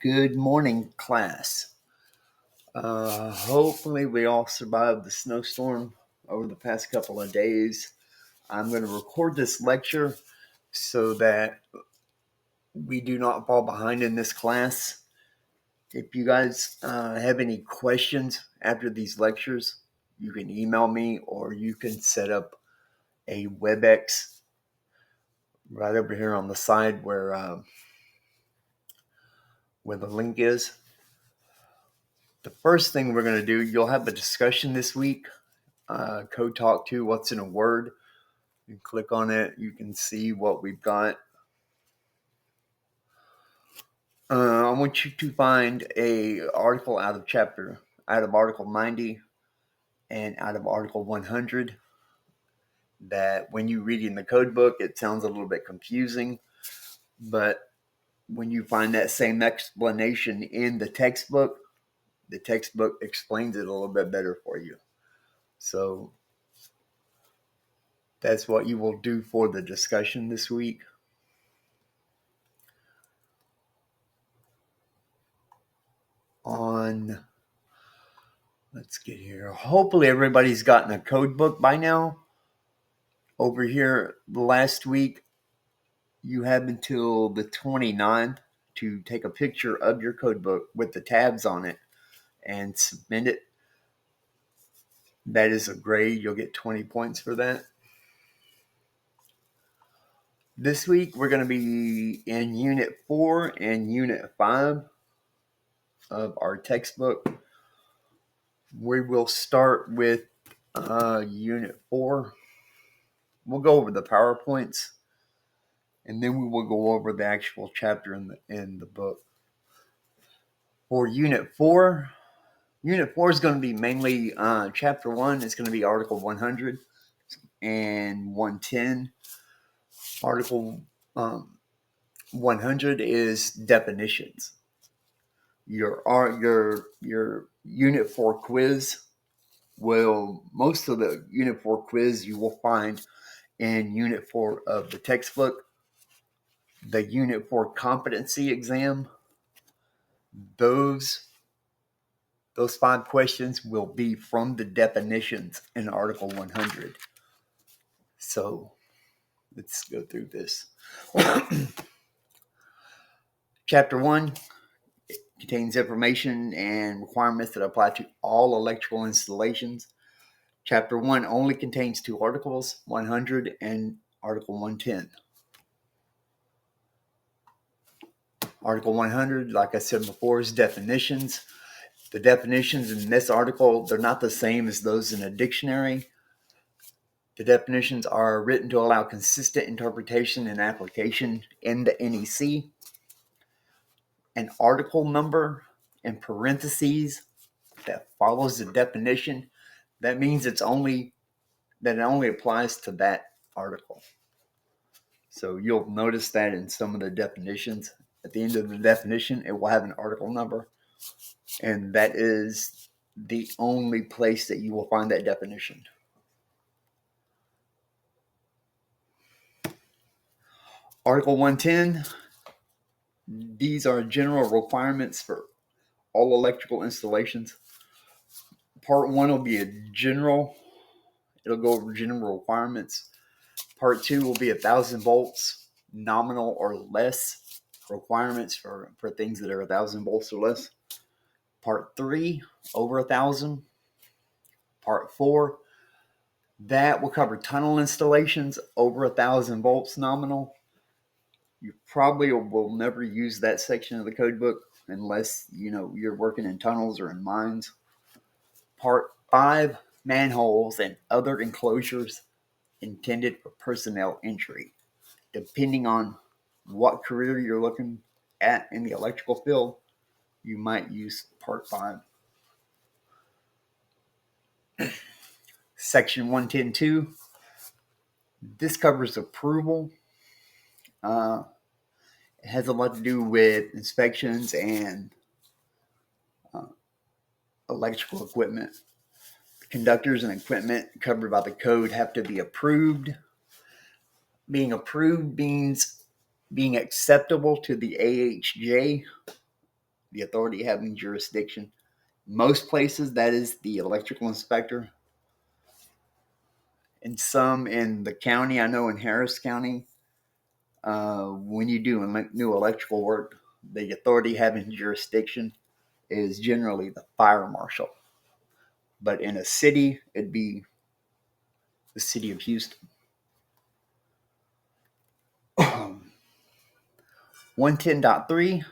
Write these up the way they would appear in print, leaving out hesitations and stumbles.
Good morning, class. Hopefully, we all survived the snowstorm over the past couple of days. I'm going to record this lecture so that we do not fall behind in this class. If you guys have any questions after these lectures, you can email me or you can set up a WebEx right over here on the side where the link is. The first thing we're going to do, you'll have a discussion this week. Code Talk 2, what's in a word. You click on it, you can see what we've got. I want you to find a article out of Article 90 and out of Article 100 that when you read in the code book, it sounds a little bit confusing, but when you find that same explanation in the textbook explains it a little bit better for you. So that's what you will do for the discussion this week. Let's get here. Hopefully everybody's gotten a code book by now. Over here last week, you have until the 29th to take a picture of your code book with the tabs on it and submit it. That is a grade. You'll get 20 points for that. This week, we're going to be in Unit 4 and Unit 5 of our textbook. We will start with Unit 4. We'll go over the PowerPoints, and then we will go over the actual chapter in the book. For Unit 4 is going to be mainly Chapter 1 is going to be Article 100 and 110. Article 100 is definitions. Your Unit 4 quiz most of the Unit 4 quiz you will find in Unit 4 of the textbook. The Unit 4 competency exam, those 5 questions will be from the definitions in Article 100. So let's go through this. Chapter 1 contains information and requirements that apply to all electrical installations. Chapter 1 only contains 2 articles, 100 and Article 110. Article 100, like I said before, is definitions. The definitions in this article, they're not the same as those in a dictionary. The definitions are written to allow consistent interpretation and application in the NEC. An article number in parentheses that follows the definition, that means it only applies to that article. So you'll notice that in some of the definitions. At the end of the definition, it will have an article number, and that is the only place that you will find that definition. Article 110, these are general requirements for all electrical installations. Part 1 will be it'll go over general requirements. Part 2 will be 1,000 volts, nominal or less requirements for things that are 1,000 volts or less. Part 3, over 1,000. Part 4, that will cover tunnel installations over 1,000 volts nominal. You probably will never use that section of the code book unless you're working in tunnels or in mines. Part 5, manholes and other enclosures intended for personnel entry. Depending on what career you're looking at in the electrical field, you might use Part 5. Section 110.2, this covers approval. It has a lot to do with inspections and electrical equipment. Conductors and equipment covered by the code have to be approved. Being approved means being acceptable to the AHJ. the authority having jurisdiction. Most places, that is the electrical inspector. And some in the county, I know in Harris County, when you do new electrical work, the authority having jurisdiction is generally the fire marshal. But in a city, it'd be the city of Houston. 110.3,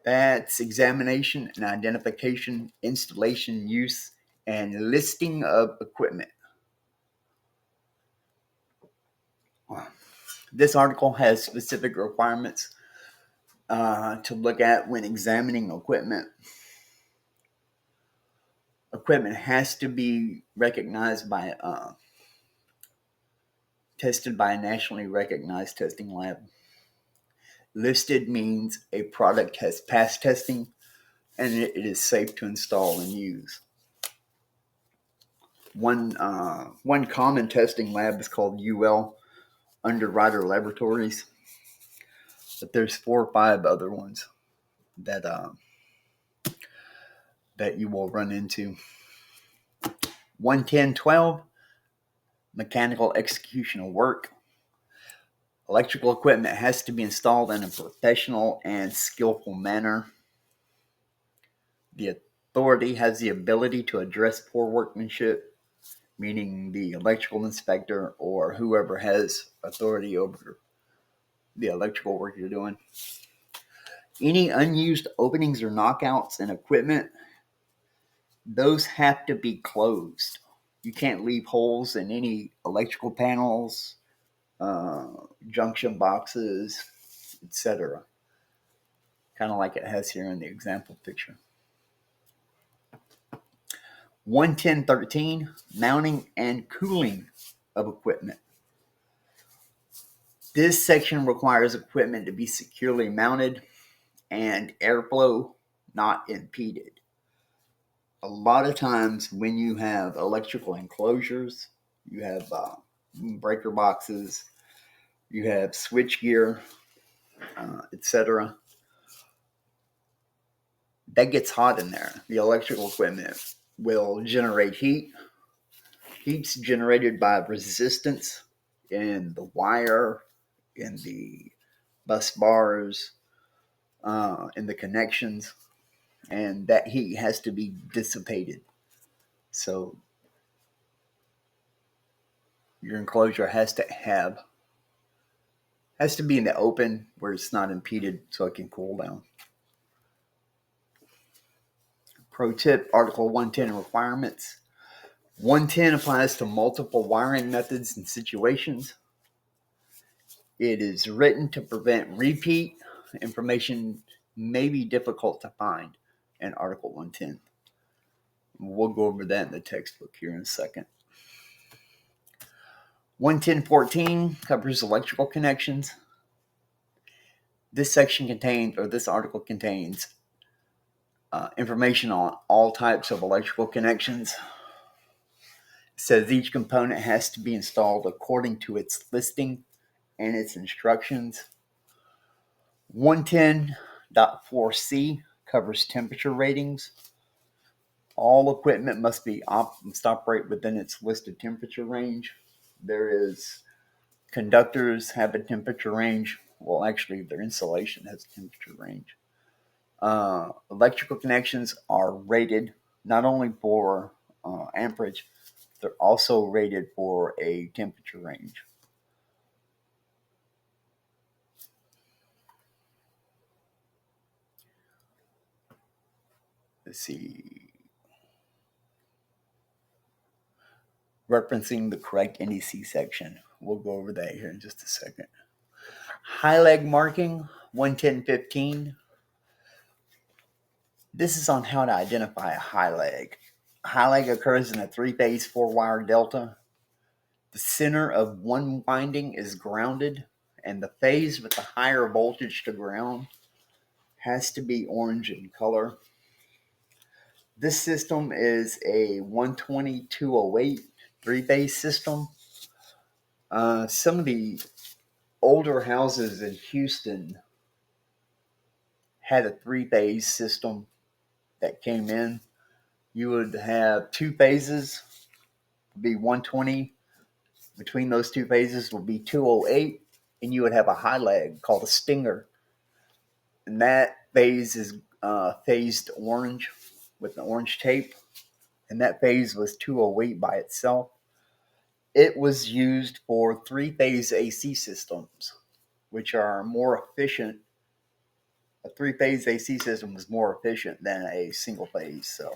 that's examination and identification, installation, use, and listing of equipment. This article has specific requirements to look at when examining equipment. Equipment has to be recognized by, tested by a nationally recognized testing lab. Listed means a product has passed testing and it is safe to install and use. One common testing lab is called UL, Underwriter Laboratories, but there's 4 or 5 other ones that you will run into. 110.12, mechanical execution of work. Electrical equipment has to be installed in a professional and skillful manner. The authority has the ability to address poor workmanship, meaning the electrical inspector or whoever has authority over the electrical work you're doing. Any unused openings or knockouts in equipment, those have to be closed. You can't leave holes in any electrical panels, junction boxes, etc. Kind of like it has here in the example picture. 110.13, mounting and cooling of equipment. This section requires equipment to be securely mounted and airflow not impeded. A lot of times when you have electrical enclosures, you have breaker boxes, you have switch gear, etc. That gets hot in there. The electrical equipment will generate heat. Heat's generated by resistance in the wire, in the bus bars, in the connections, and that heat has to be dissipated. So your enclosure has to be in the open where it's not impeded so it can cool down. Pro tip, Article 110 requirements. 110 applies to multiple wiring methods and situations. It is written to prevent repeat. Information may be difficult to find in Article 110. We'll go over that in the textbook here in a second. 110.14 covers electrical connections. This article contains information on all types of electrical connections. It says each component has to be installed according to its listing and its instructions. 110.4c covers temperature ratings. All equipment must operate within its listed temperature range. Conductors have a temperature range. Well, actually, their insulation has a temperature range. Electrical connections are rated not only for amperage, they're also rated for a temperature range. Let's see. Referencing the correct NEC section. We'll go over that here in just a second. High leg marking, 110.15. This is on how to identify a high leg. A high leg occurs in a 3-phase 4-wire delta. The center of one winding is grounded, and the phase with the higher voltage to ground has to be orange in color. This system is a 120-208 3-phase system. Some of the older houses in Houston had a 3-phase system that came in, you would have 2 phases, be 120. Between those 2 phases will be 208, and you would have a high leg called a stinger. And that phase is phased orange with an orange tape. And that phase was 208 by itself. It was used for 3-phase AC systems, which are more efficient. A 3-phase AC system was more efficient than a single phase. So,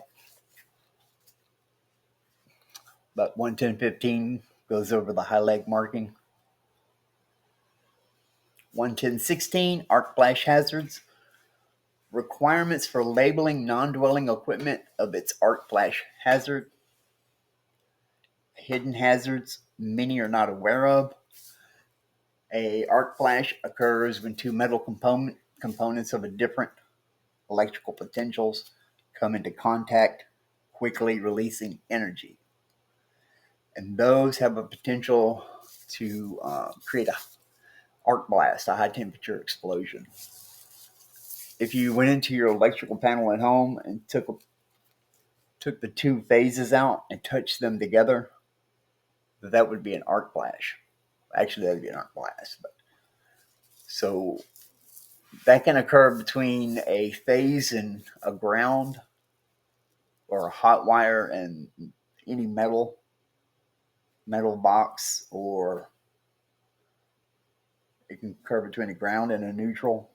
but 11015 goes over the high leg marking. 11016 arc flash hazards. Requirements for labeling non-dwelling equipment of its arc flash hazard. Hidden hazards many are not aware of. A arc flash occurs when 2 metal components of a different electrical potentials come into contact, quickly releasing energy. And those have a potential to create a arc blast, a high temperature explosion. If you went into your electrical panel at home and took the 2 phases out and touched them together, that would be an arc flash. Actually, that would be an arc blast. So that can occur between a phase and a ground, or a hot wire and any metal box, or it can occur between a ground and a neutral.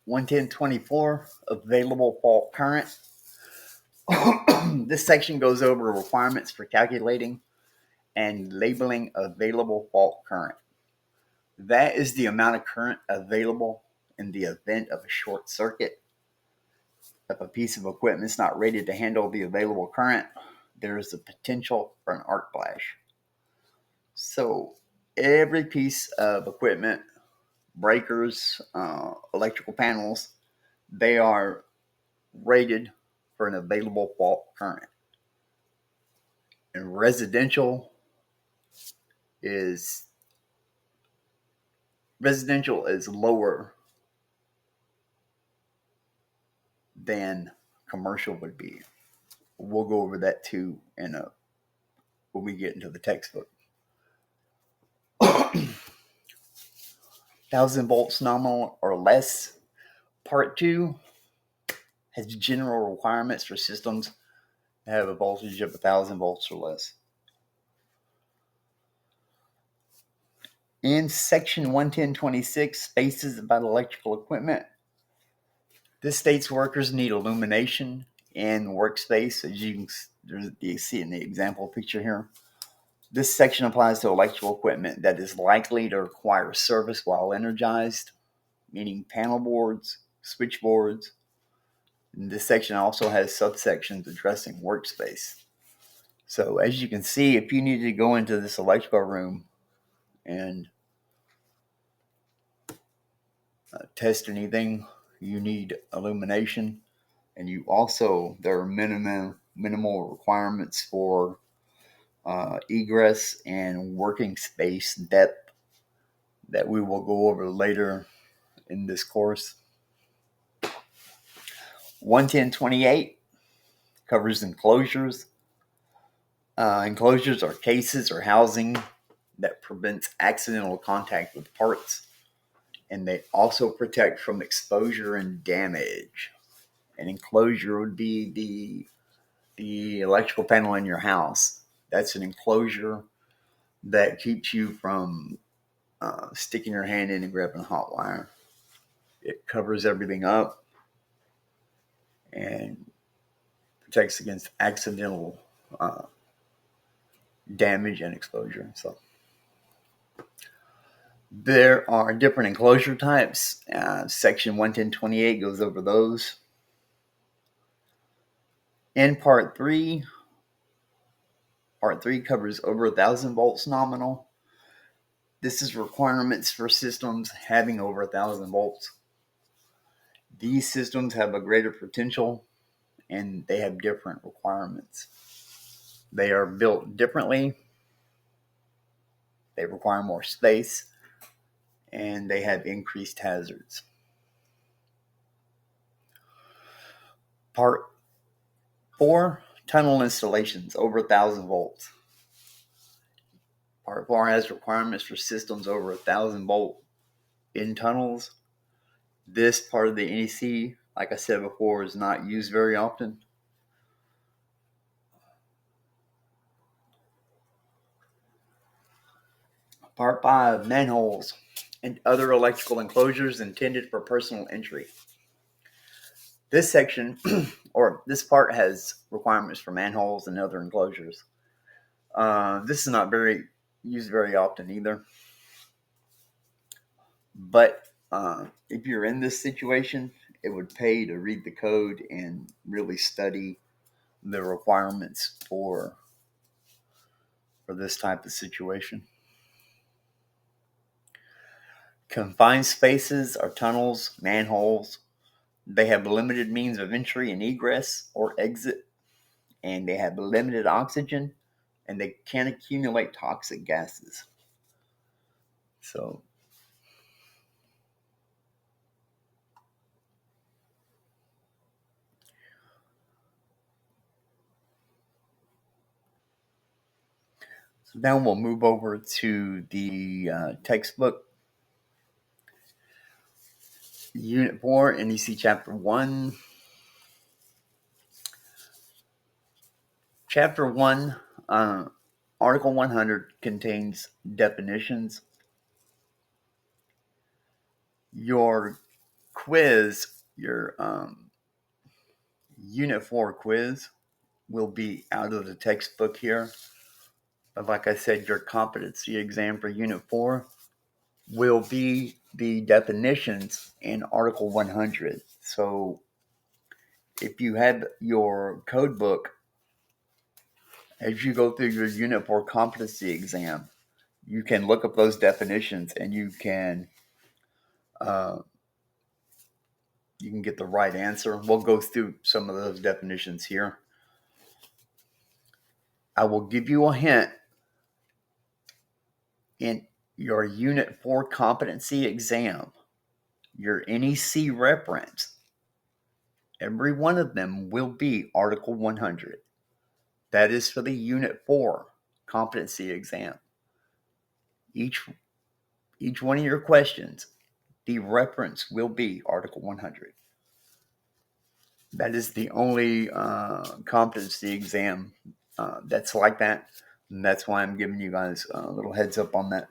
11024 available fault current. This section goes over requirements for calculating and labeling available fault current. That is the amount of current available in the event of a short circuit. If a piece of equipment is not rated to handle the available current, there is the potential for an arc flash. So every piece of equipment, breakers, electrical panels, they are rated for an available fault current. And residential is lower than commercial would be. We'll go over that too when we get into the textbook. 1,000 volts nominal or less. Part 2 has general requirements for systems that have a voltage of 1,000 volts or less. In section 11026, spaces about electrical equipment. This states workers need illumination in workspace, as you see in the example picture here. This section applies to electrical equipment that is likely to require service while energized, meaning panel boards, switchboards. And this section also has subsections addressing workspace. So as you can see, if you need to go into this electrical room and test anything, you need illumination. And there are minimal requirements for egress and working space depth that we will go over later in this course. 11028 covers enclosures. Enclosures are cases or housing that prevents accidental contact with parts, and they also protect from exposure and damage. An enclosure would be the electrical panel in your house. That's an enclosure that keeps you from sticking your hand in and grabbing a hot wire. It covers everything up and protects against accidental damage and exposure. So there are different enclosure types. Section 11028 goes over those. In part 3 covers over 1,000 volts nominal. This is requirements for systems having over 1,000 volts. These systems have a greater potential and they have different requirements. They are built differently. They require more space. and they have increased hazards. Part 4, tunnel installations over 1,000 volts. Part 4 has requirements for systems over 1,000 volt in tunnels. This part of the NEC, like I said before, is not used very often. Part 5, manholes and other electrical enclosures intended for personal entry. This section, or this part, has requirements for manholes and other enclosures. This is not used very often either. But if you're in this situation, it would pay to read the code and really study the requirements for this type of situation. Confined spaces are tunnels, manholes. They have limited means of entry and egress or exit, and they have limited oxygen, and they can accumulate toxic gases. So now we'll move over to the textbook. Unit 4, NEC Chapter 1. Chapter 1, Article 100 contains definitions. Your quiz, your Unit 4 quiz, will be out of the textbook here. But like I said, your competency exam for Unit 4 will be the definitions in Article 100. So if you have your code book, as you go through your Unit 4 competency exam, you can look up those definitions and you can get the right answer. We'll go through some of those definitions here. I will give you a hint. In your Unit 4 competency exam, your NEC reference, every one of them will be Article 100. That is for the Unit 4 competency exam. Each one of your questions, the reference will be Article 100. That is the only competency exam that's like that. And that's why I'm giving you guys a little heads up on that,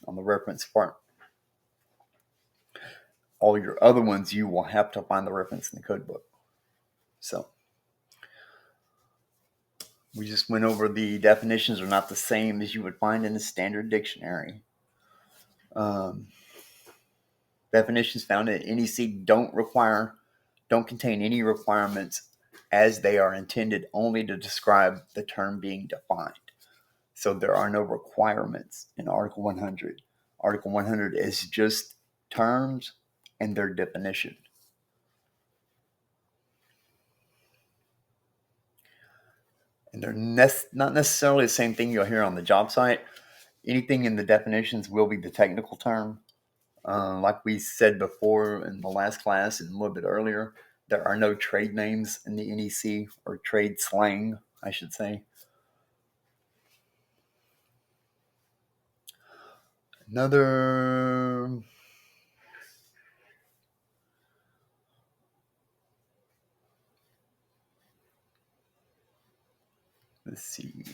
on the reference part. All your other ones, you will have to find the reference in the code book. So we just went over the definitions are not the same as you would find in a standard dictionary. Definitions found in NEC don't contain any requirements, as they are intended only to describe the term being defined. So there are no requirements in Article 100. Article 100 is just terms and their definition. And they're not necessarily the same thing you'll hear on the job site. Anything in the definitions will be the technical term. Like we said before in the last class and a little bit earlier, there are no trade names in the NEC, or trade slang, I should say. Let's see.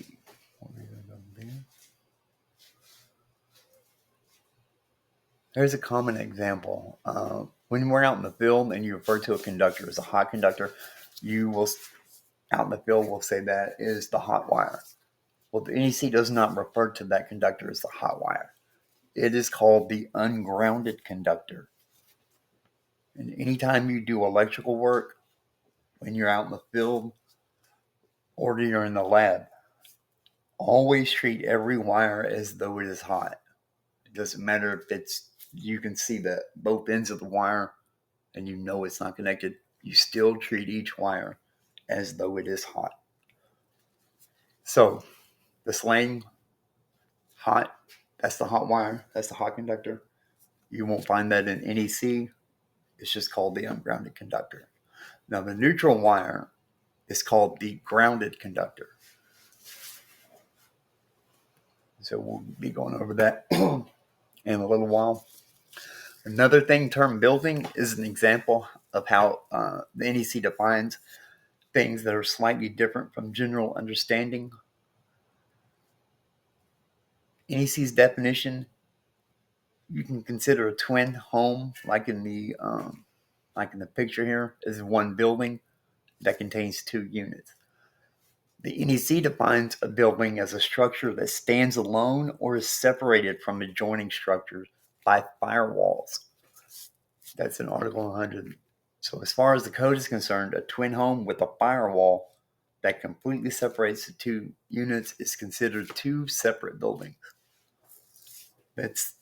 There's a common example. When we're out in the field and you refer to a conductor as a hot conductor, you will, out in the field, will say that is the hot wire. Well, the NEC does not refer to that conductor as the hot wire. It is called the ungrounded conductor. And anytime you do electrical work, when you're out in the field or you're in the lab, always treat every wire as though it is hot. It doesn't matter if you can see both ends of the wire and you know it's not connected. You still treat each wire as though it is hot. So the slang, hot, that's the hot wire, that's the hot conductor. You won't find that in NEC. It's just called the ungrounded conductor. Now, the neutral wire is called the grounded conductor. So we'll be going over that in a little while. Another thing, term building is an example of how the NEC defines things that are slightly different from general understanding. NEC's definition, you can consider a twin home, like in the picture here, is one building that contains two units. The NEC defines a building as a structure that stands alone or is separated from adjoining structures by firewalls. That's in Article 100. So as far as the code is concerned, a twin home with a firewall that completely separates the two units is considered two separate buildings. That's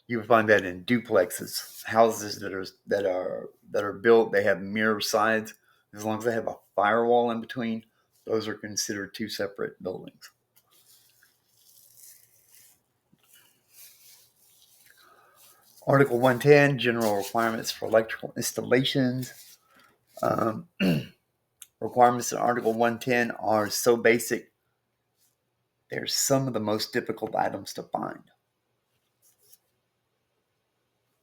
you would find that in duplexes, houses that are built. They have mirror sides. As long as they have a firewall in between, those are considered two separate buildings. Article 110, general requirements for electrical installations. Requirements in Article 110 are so basic, they're some of the most difficult items to find.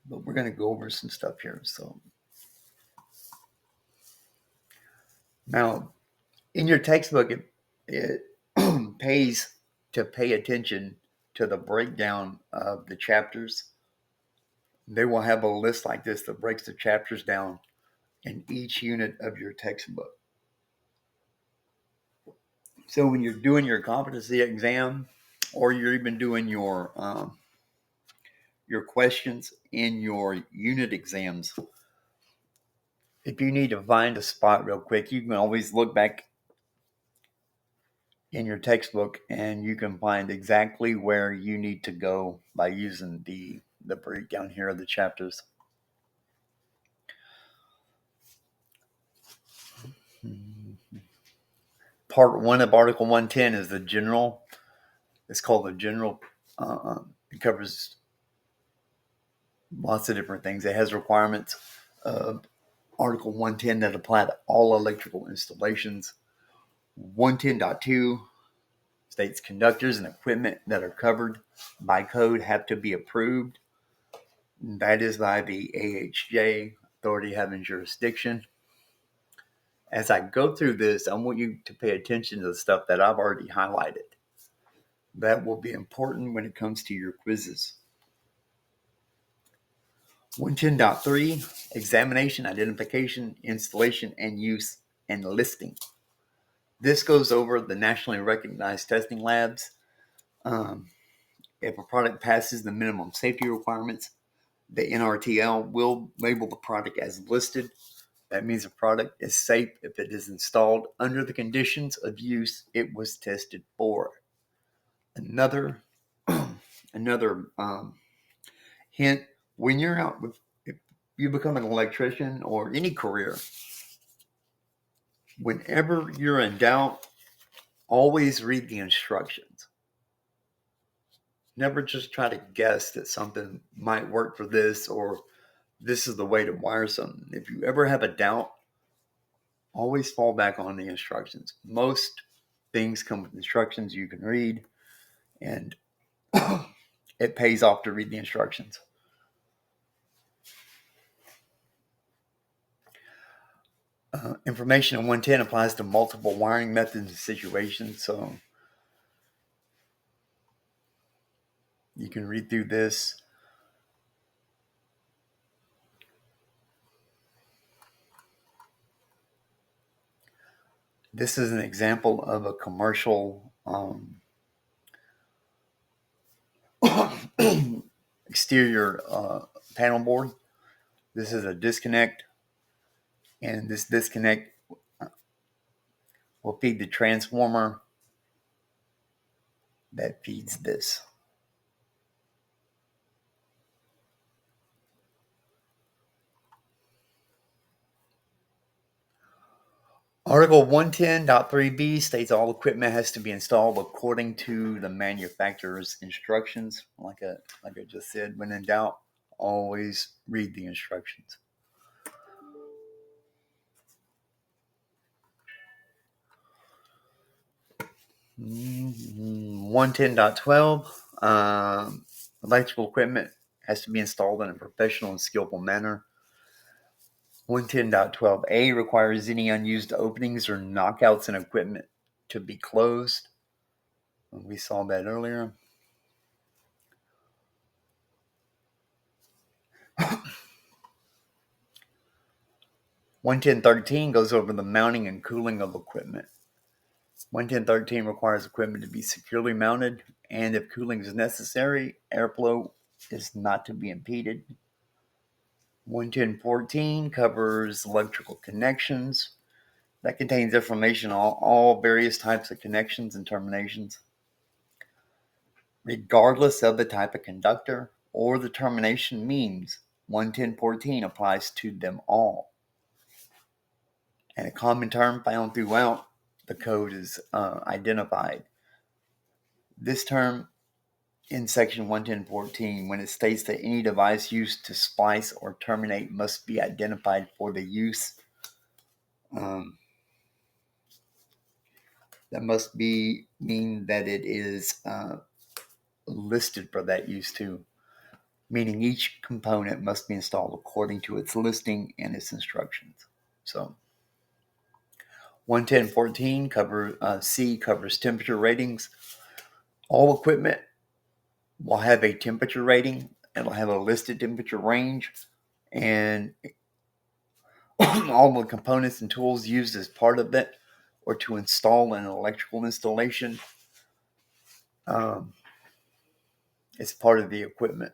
But we're going to go over some stuff here. So now, in your textbook, it pays to pay attention to the breakdown of the chapters. They will have a list like this that breaks the chapters down in each unit of your textbook. So when you're doing your competency exam, or you're even doing your questions in your unit exams, if you need to find a spot real quick, you can always look back in your textbook and you can find exactly where you need to go by using the breakdown here of the chapters. Part 1 of Article 110 is the general. It's called the general. It covers lots of different things. It has requirements of Article 110 that apply to all electrical installations. 110.2 states conductors and equipment that are covered by code have to be approved. That is by the AHJ, authority having jurisdiction. As I go through this, I want you to pay attention to the stuff that I've already highlighted. That will be important when it comes to your quizzes. 110.3, examination, identification, installation, and use, and listing. This goes over the nationally recognized testing labs. If a product passes the minimum safety requirements, the NRTL will label the product as listed. That means a product is safe if it is installed under the conditions of use it was tested for. Another hint, when you're out, if you become an electrician or any career, whenever you're in doubt, always read the instructions. Never just try to guess that something might work for this or this is the way to wire something. If you ever have a doubt, always fall back on the instructions. Most things come with instructions you can read, and it pays off to read the instructions. Information in 110 applies to multiple wiring methods and situations, so you can read through this. This is an example of a commercial exterior panel board. This is a disconnect, and this disconnect will feed the transformer that feeds this. Article 110.3b states all equipment has to be installed according to the manufacturer's instructions. Like I just said, when in doubt, always read the instructions. Mm-hmm. 110.12, electrical equipment has to be installed in a professional and skillful manner. 110.12a requires any unused openings or knockouts in equipment to be closed. We saw that earlier. 110.13 goes over the mounting and cooling of equipment. 110.13 requires equipment to be securely mounted, and if cooling is necessary, airflow is not to be impeded. 110.14 covers electrical connections. That contains information on all various types of connections and terminations. Regardless of the type of conductor or the termination means, 110.14 applies to them all. And a common term found throughout the code is identified. This term in section 110.14, when it states that any device used to splice or terminate must be identified for the use, that must mean that it is listed for that use too, meaning each component must be installed according to its listing and its instructions. So 110.14 covers temperature ratings. All equipment will have a temperature rating. It'll have a listed temperature range, and all the components and tools used as part of it or to install an electrical installation is part of the equipment.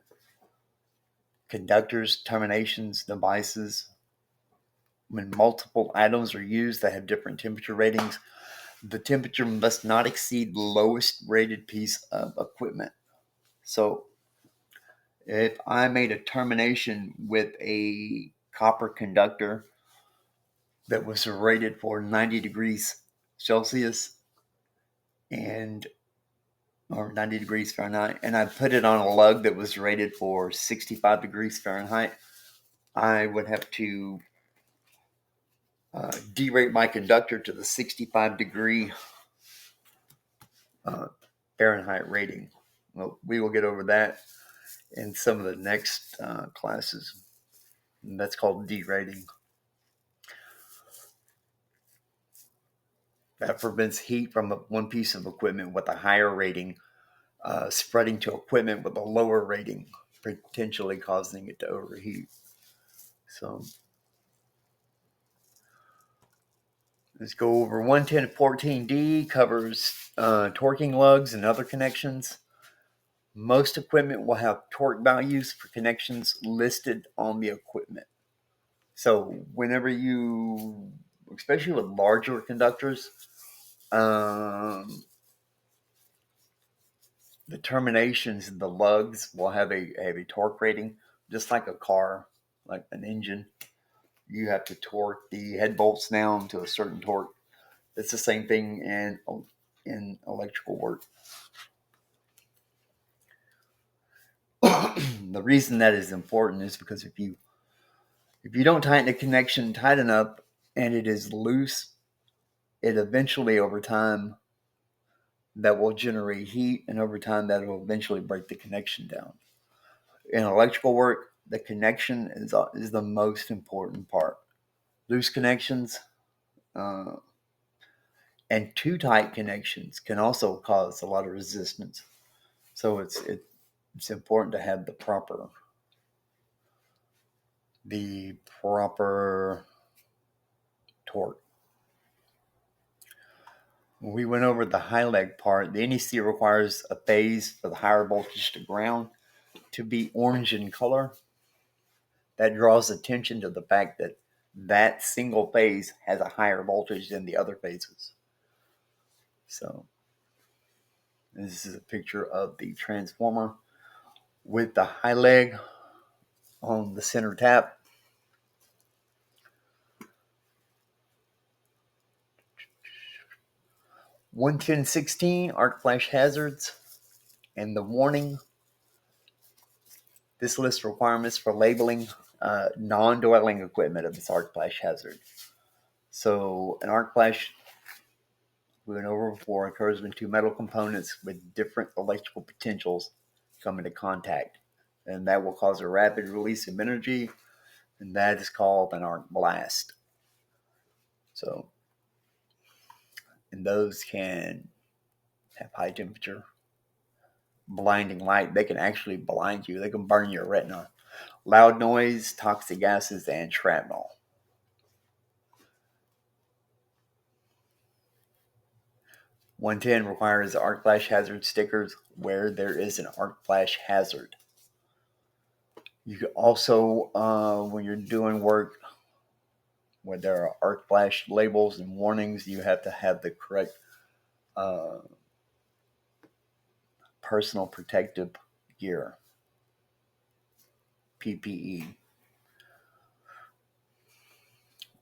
Conductors, terminations, devices. When multiple items are used that have different temperature ratings, the temperature must not exceed the lowest rated piece of equipment. So if I made a termination with a copper conductor that was rated for 90 degrees Celsius or 90 degrees Fahrenheit, and I put it on a lug that was rated for 65 degrees Fahrenheit, I would have to derate my conductor to the 65 degree Fahrenheit rating. Well, we will get over that in some of the next classes. And that's called derating. That prevents heat from one piece of equipment with a higher rating spreading to equipment with a lower rating, potentially causing it to overheat. So let's go over 110.14d covers torquing lugs and other connections. Most equipment will have torque values for connections listed on the equipment. So whenever you, especially with larger conductors, the terminations and the lugs will have a torque rating, just like a car, like an engine. You have to torque the head bolts down to a certain torque. It's the same thing in electrical work. The reason that is important is because if you don't tighten the connection tight enough and it is loose, it eventually over time that will generate heat, and over time that will eventually break the connection down. In electrical work, the connection is the most important part. Loose connections and too tight connections can also cause a lot of resistance. So it's important to have the proper torque. When we went over the high leg part, the NEC requires a phase for the higher voltage to ground to be orange in color. That draws attention to the fact that that single phase has a higher voltage than the other phases. So this is a picture of the transformer with the high leg on the center tap. 110.16 arc flash hazards and the warning. This lists requirements for labeling non-dwelling equipment of this arc flash hazard. So an arc flash, we went over before, occurs when two metal components with different electrical potentials come into contact. And that will cause a rapid release of energy, and that is called an arc blast. So, and those can have high temperature, blinding light. They can actually blind you. They can burn your retina. Loud noise, toxic gases, and shrapnel. "110 requires arc flash hazard stickers where there is an arc flash hazard. You can also, when you're doing work where there are arc flash labels and warnings, you have to have the correct personal protective gear, PPE.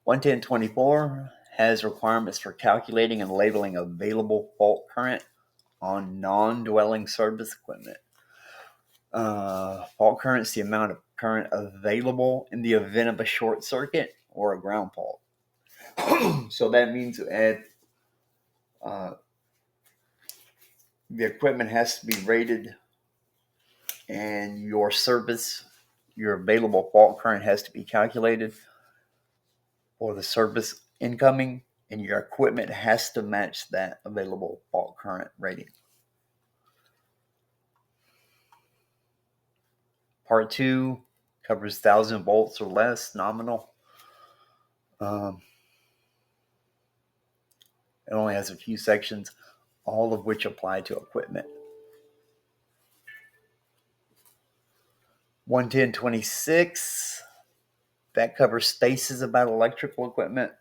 110.24 has requirements for calculating and labeling available fault current on non-dwelling service equipment. Fault current is the amount of current available in the event of a short circuit or a ground fault. So that means the equipment has to be rated, and your available fault current has to be calculated for the service incoming, and your equipment has to match that available fault current rating. Part 2 covers 1,000 volts or less nominal. It only has a few sections, all of which apply to equipment. 110.26, that covers spaces about electrical equipment.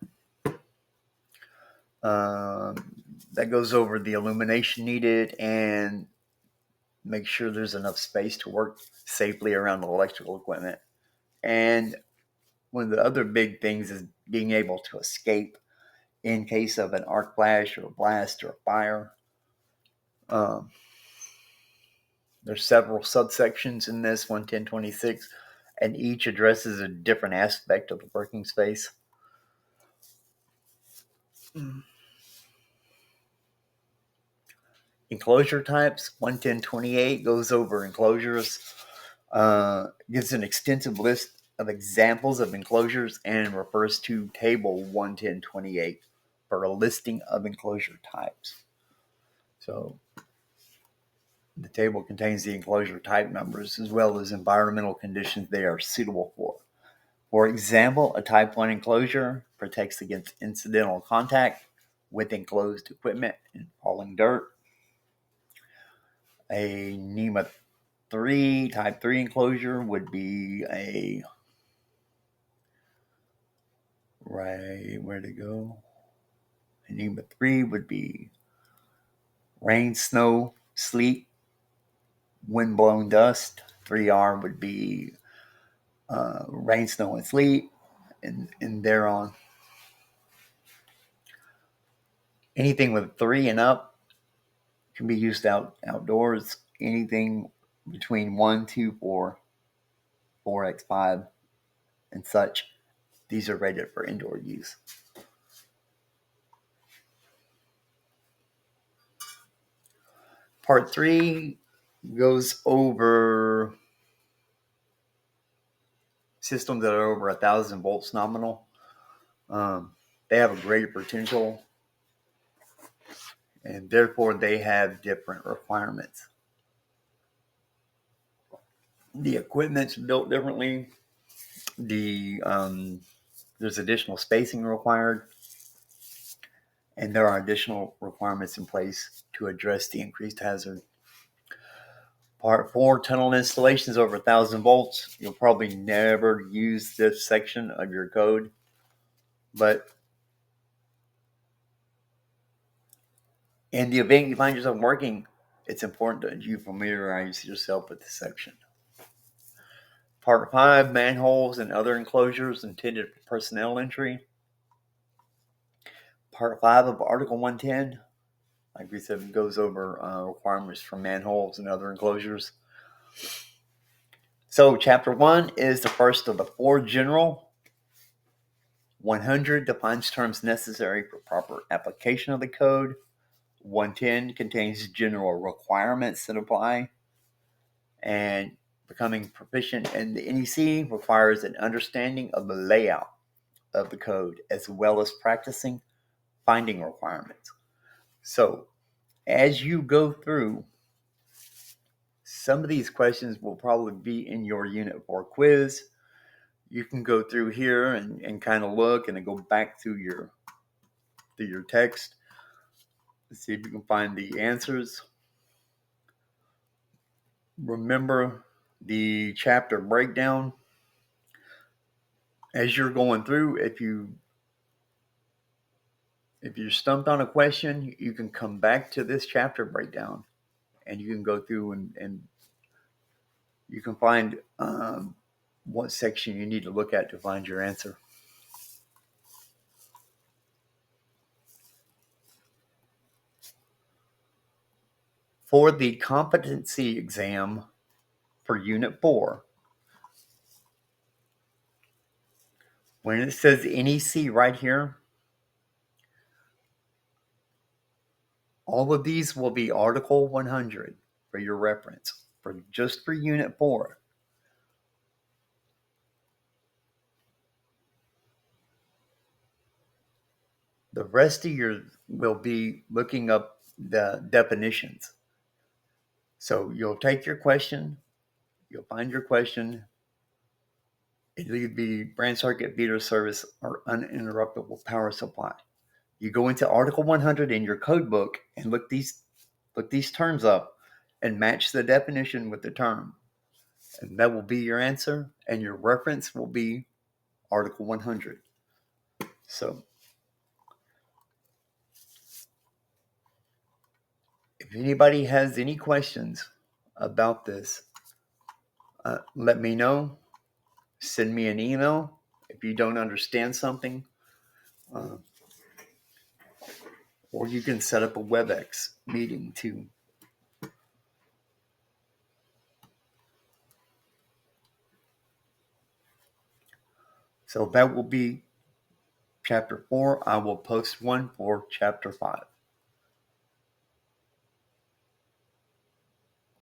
That goes over the illumination needed and make sure there's enough space to work safely around the electrical equipment. And one of the other big things is being able to escape in case of an arc flash or a blast or a fire. There's several subsections in this 110.26, and each addresses a different aspect of the working space. Enclosure types, 110.28 goes over enclosures, gives an extensive list of examples of enclosures, and refers to table 110.28 for a listing of enclosure types. So the table contains the enclosure type numbers as well as environmental conditions they are suitable for. For example, a Type 1 enclosure protects against incidental contact with enclosed equipment and falling dirt. A NEMA 3, Type 3 enclosure would be a... where'd it go? A NEMA 3 would be rain, snow, sleet, wind-blown dust. 3R would be rain, snow, and sleet, and thereon. Anything with 3 and up can be used outdoors. Anything between 1, 2, 4, 4x5, and such, these are rated for indoor use. Part 3 goes over systems that are over 1,000 volts nominal. They have a greater potential, and therefore they have different requirements. The equipment's built differently. There's additional spacing required, and there are additional requirements in place to address the increased hazard. Part 4, tunnel installations over 1,000 volts. You'll probably never use this section of your code, but in the event you find yourself working, it's important that you familiarize yourself with this section. Part 5, manholes and other enclosures intended for personnel entry. Part 5 of Article 110, Like we said, it goes over requirements for manholes and other enclosures. So chapter 1 is the first of the 4 general. 100 defines terms necessary for proper application of the code. 110 contains general requirements that apply. And becoming proficient in the NEC requires an understanding of the layout of the code as well as practicing finding requirements. So as you go through, some of these questions will probably be in your Unit 4 quiz. You can go through here and kind of look and then go back through your text and see if you can find the answers. Remember the chapter breakdown. As you're going through, if you're stumped on a question, you can come back to this chapter breakdown and you can go through and you can find what section you need to look at to find your answer. For the competency exam for Unit 4, when it says NEC right here, all of these will be Article 100 for your reference, just for Unit 4. The rest of your will be looking up the definitions. So you'll take your question, you'll find your question. It'll either be branch circuit feeder service or uninterruptible power supply. You go into Article 100 in your code book and look these terms up and match the definition with the term. And that will be your answer, and your reference will be Article 100. So if anybody has any questions about this, let me know. Send me an email if you don't understand something. Or you can set up a WebEx meeting too. So that will be Chapter 4. I will post one for Chapter 5.